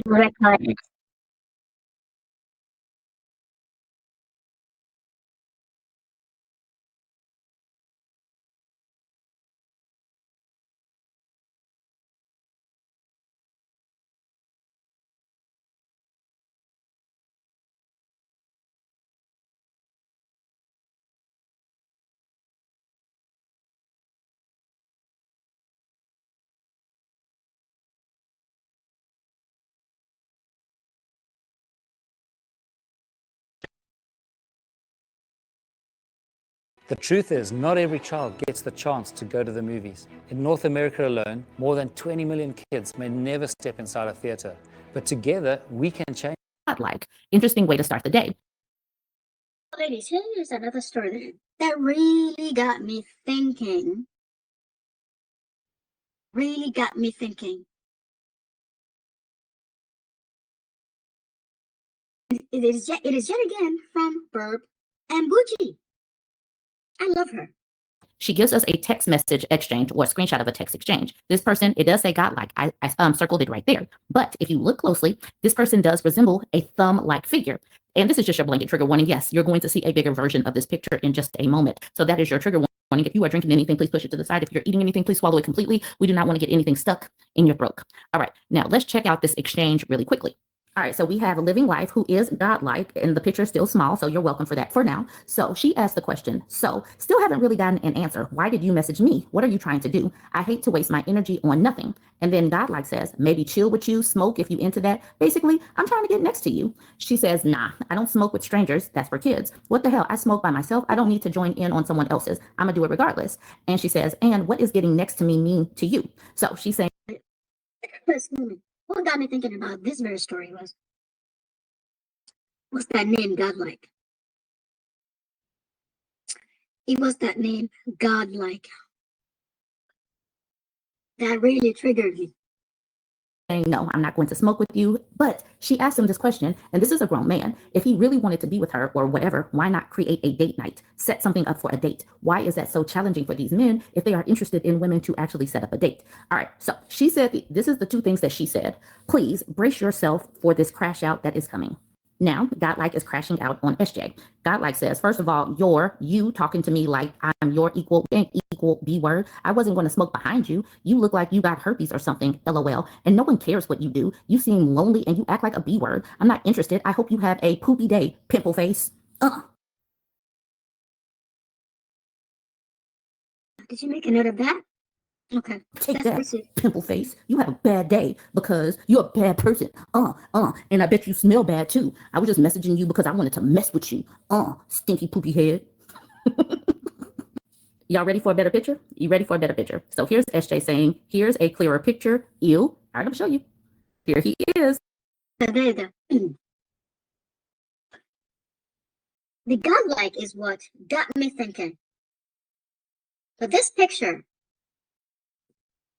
Recorded. The truth is, not every child gets the chance to go to the movies. In North America alone, more than 20 million kids may never step inside a theater. But together, we can change. Like, interesting way to start the day. Ladies, here's another story that really got me thinking. Really got me thinking. It is yet again from Burb and Bougie. I love her. She gives us a text message exchange or a screenshot of a text exchange. This person, it does say godlike. I circled it right there. But if you look closely, this person does resemble a thumb-like figure. And this is just your blanket trigger warning. Yes, you're going to see a bigger version of this picture in just a moment. So that is your trigger warning. If you are drinking anything, please push it to the side. If you're eating anything, please swallow it completely. We do not want to get anything stuck in your throat. All right, now let's check out this exchange really quickly. All right, so we have Living Life, who is godlike, and the picture is still small, so you're welcome for that for now. So she asked the question, so still haven't really gotten an answer. Why did you message me? What are you trying to do? I hate to waste my energy on nothing. And then godlike says, maybe chill with you, smoke if you into that. Basically, I'm trying to get next to you. She says, nah, I don't smoke with strangers. That's for kids. What the hell? I smoke by myself. I don't need to join in on someone else's. I'm gonna do it regardless. And she says, and what is getting next to me mean to you? So she's saying, what got me thinking about this very story was, what's that name, godlike? It was that name, godlike, that really triggered me. saying, no, I'm not going to smoke with you. But she asked him this question, and this is a grown man. If he really wanted to be with her or whatever, why not create a date night? Set something up for a date. Why is that so challenging for these men if they are interested in women to actually set up a date? All right, so she said, this is the two things that she said. Please brace yourself for this crash out that is coming. Now, godlike is crashing out on SJ. Godlike says, first of all, you talking to me like I'm your equal B word. I wasn't going to smoke behind you. You look like you got herpes or something, LOL. And no one cares what you do. You seem lonely and you act like a B word. I'm not interested. I hope you have a poopy day, pimple face. Did you make a note of that? Okay. Take that, pimple face. You have a bad day because you're a bad person. And I bet you smell bad too. I was just messaging you because I wanted to mess with you. Stinky poopy head. Y'all ready for a better picture? You ready for a better picture? So here's SJ saying, here's a clearer picture. Ew. All right, I'm gonna show you. Here he is. The godlike is what got me thinking. But this picture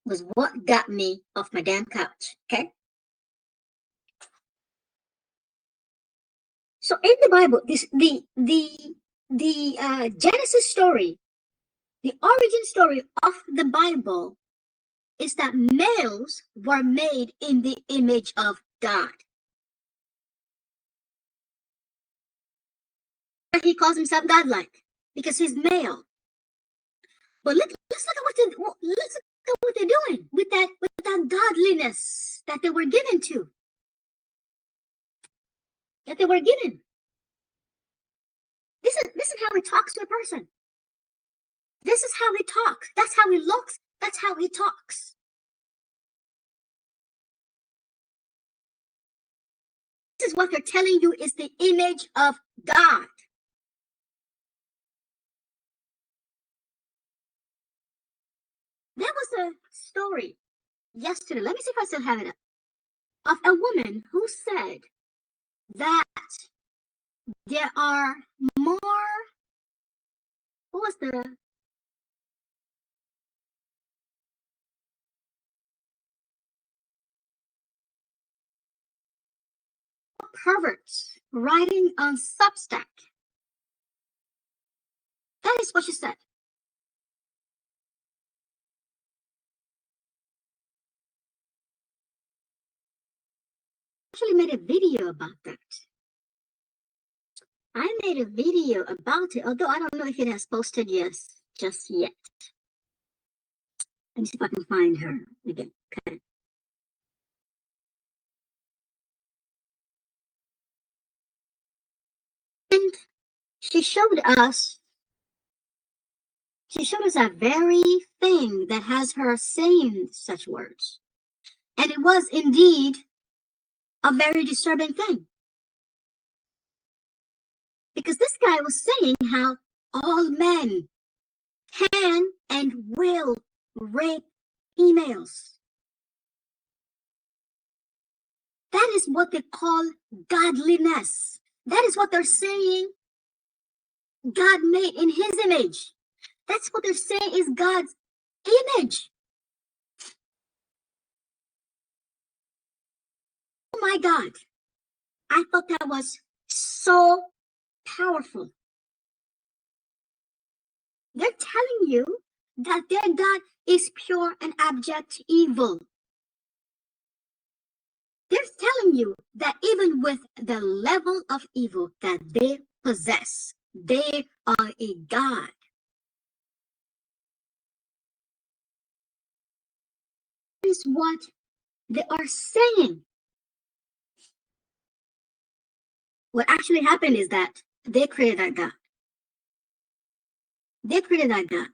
was what got me off my damn couch, okay? So in the Bible, the Genesis story, the origin story of the Bible is that males were made in the image of God. He calls himself godlike because he's male. But let's look at what they're doing with that godliness that they were given to. That they were given. This is how he talks to a person. This is how he talks. That's how he looks. That's how he talks. This is what they're telling you is the image of God. There was a story yesterday, let me see if I still have it up, of a woman who said that there are more, what was the, perverts writing on Substack. That is what she said. actually made a video about that. I made a video about it, although I don't know if it has posted just yet. Let me see if I can find her again. Okay. And she showed us that very thing that has her saying such words. And it was indeed a very disturbing thing. Because this guy was saying how all men can and will rape females. That is what they call godliness. That is what they're saying God made in his image. That's what they're saying is God's image. Oh my God. I thought that was so powerful. They're telling you that their God is pure and abject evil. They're telling you that even with the level of evil that they possess, they are a God. That is what they are saying. What actually happened is that they created that God. They created that God.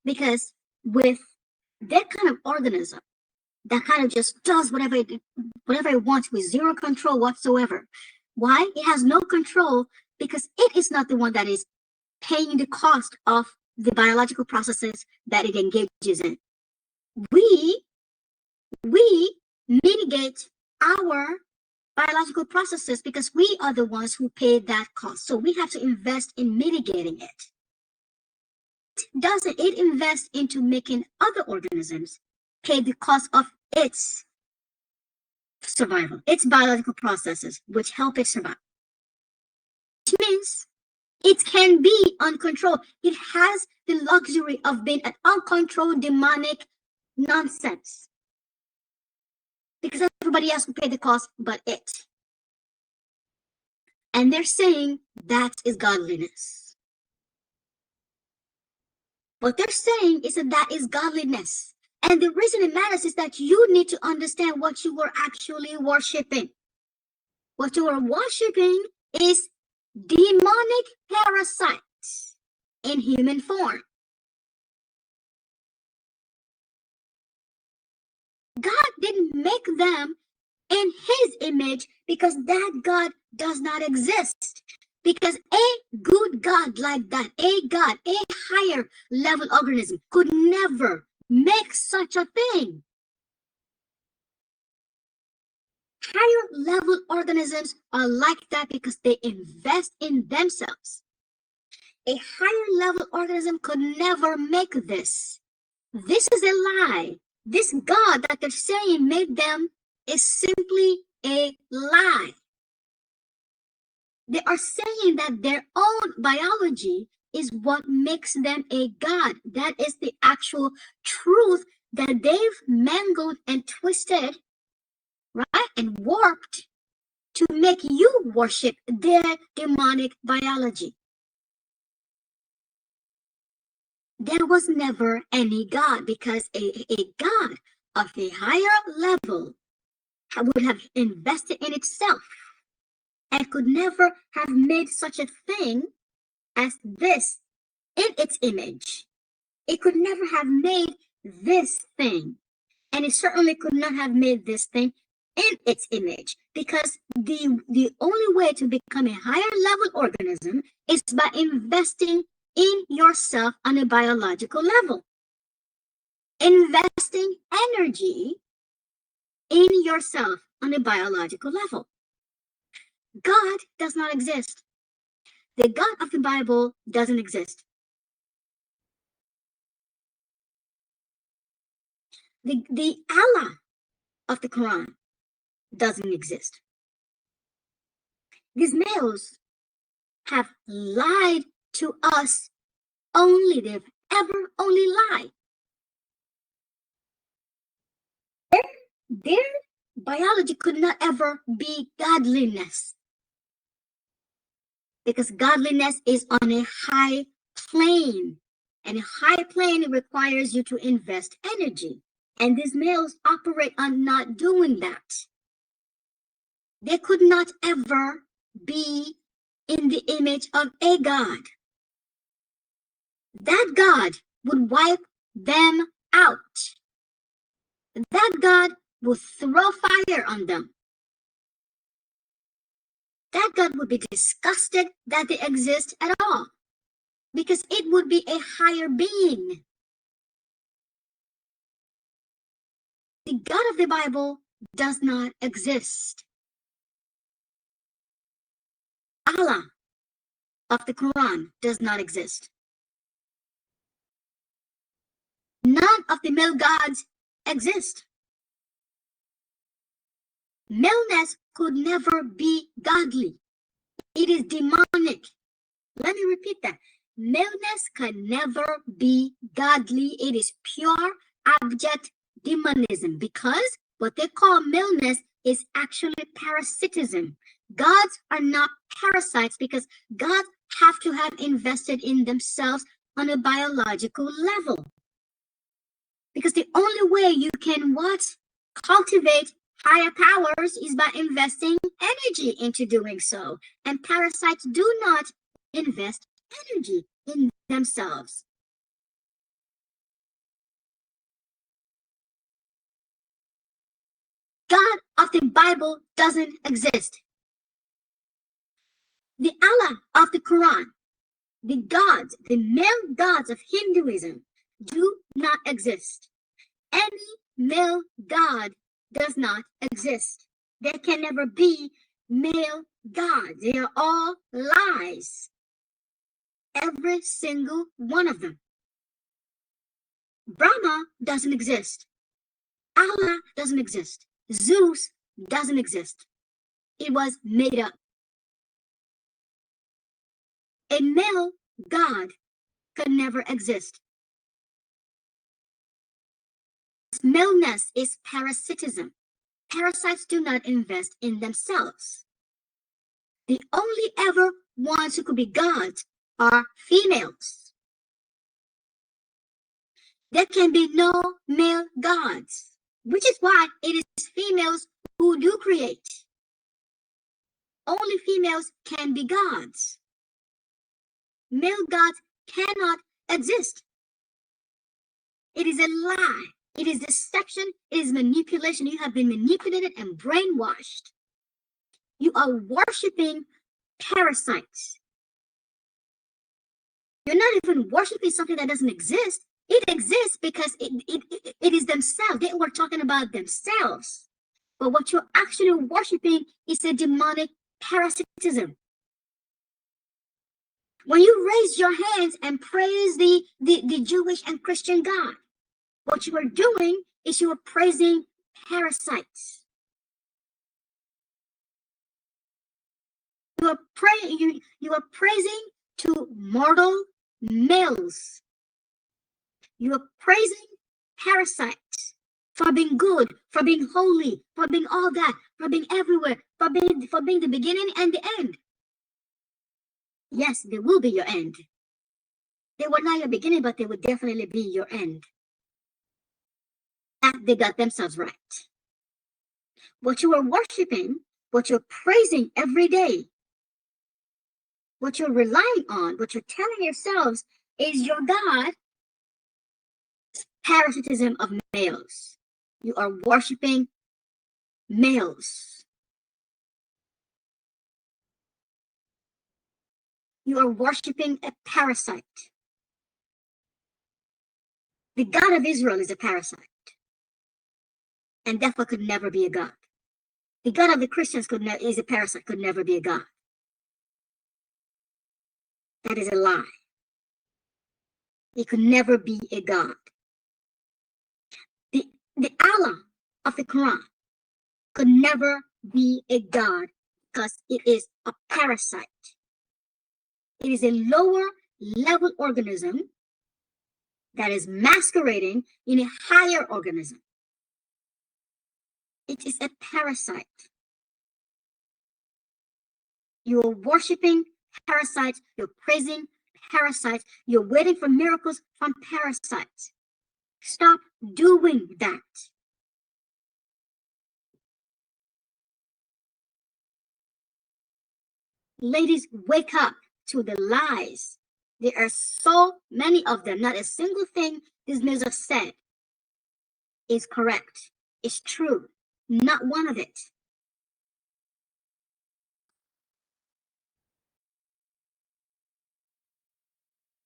Because with that kind of organism that kind of just does whatever it wants with zero control whatsoever. Why? It has no control because it is not the one that is paying the cost of the biological processes that it engages in. We mitigate our biological processes because we are the ones who pay that cost. So we have to invest in mitigating it. Doesn't it invest into making other organisms pay the cost of its survival, its biological processes, which help it survive? Which means it can be uncontrolled. It has the luxury of being an uncontrolled demonic nonsense. Because everybody else will pay the cost but it. And they're saying that is godliness. What they're saying is that is godliness. And the reason it matters is that you need to understand what you were actually worshiping. What you are worshiping is demonic parasites in human form. God didn't make them in his image because that God does not exist. Because a good God like that, a God, a higher level organism could never make such a thing. Higher level organisms are like that because they invest in themselves. A higher level organism could never make this. This is a lie. This God that they're saying made them is simply a lie. They are saying that their own biology is what makes them a God. That is the actual truth that they've mangled and twisted, right? And warped to make you worship their demonic biology. There was never any God because a God of a higher level would have invested in itself and could never have made such a thing as this in its image. It could never have made this thing. And it certainly could not have made this thing in its image because the only way to become a higher level organism is by investing in yourself on a biological level. Investing energy in yourself on a biological level. God does not exist. The God of the Bible doesn't exist. The Allah of the Quran doesn't exist. These males have lied to us only. They've ever only lied. Their biology could not ever be godliness, because godliness is on a high plane, and a high plane requires you to invest energy. And these males operate on not doing that. They could not ever be in the image of a God. That God would wipe them out. That God would throw fire on them. That God would be disgusted that they exist at all, because it would be a higher being. The God of the Bible does not exist. Allah of the Quran does not exist. None of the male gods exist. Maleness could never be godly. It is demonic. Let me repeat that. Maleness can never be godly. It is pure, abject demonism, because what they call maleness is actually parasitism. Gods are not parasites, because gods have to have invested in themselves on a biological level. Because the only way you can cultivate higher powers is by investing energy into doing so. And parasites do not invest energy in themselves. God of the Bible doesn't exist. The Allah of the Quran, the gods, the male gods of Hinduism do not exist. Any male god does not exist. There can never be male gods. They are all lies. Every single one of them. Brahma doesn't exist. Allah doesn't exist. Zeus doesn't exist. It was made up. A male god could never exist. Maleness is parasitism. Parasites do not invest in themselves. The only ever ones who could be gods are females. There can be no male gods, which is why it is females who do create. Only females can be gods. Male gods cannot exist. It is a lie. It is deception. It is manipulation. You have been manipulated and brainwashed. You are worshiping parasites. You're not even worshiping something that doesn't exist. It exists because it is themselves. They were talking about themselves. But what you're actually worshiping is a demonic parasitism. When you raise your hands and praise the Jewish and Christian God, what you are doing is you are praising parasites. You are praising to mortal males. You are praising parasites for being good, for being holy, for being all that, for being everywhere, for being the beginning and the end. Yes, they will be your end. They were not your beginning, but they will definitely be your end. That they got themselves right. What you are worshiping, what you're praising every day, what you're relying on, what you're telling yourselves is your God, parasitism of males. You are worshiping males. You are worshiping a parasite. The God of Israel is a parasite, and therefore could never be a God. The God of the Christians is a parasite, could never be a God. That is a lie. He could never be a God. The Allah of the Quran could never be a God because it is a parasite. It is a lower level organism that is masquerading in a higher organism. It is a parasite. You're worshiping parasites. You're praising parasites. You're waiting for miracles from parasites. Stop doing that. Ladies, wake up to the lies. There are so many of them. Not a single thing these men have said is correct, is true. Not one of it.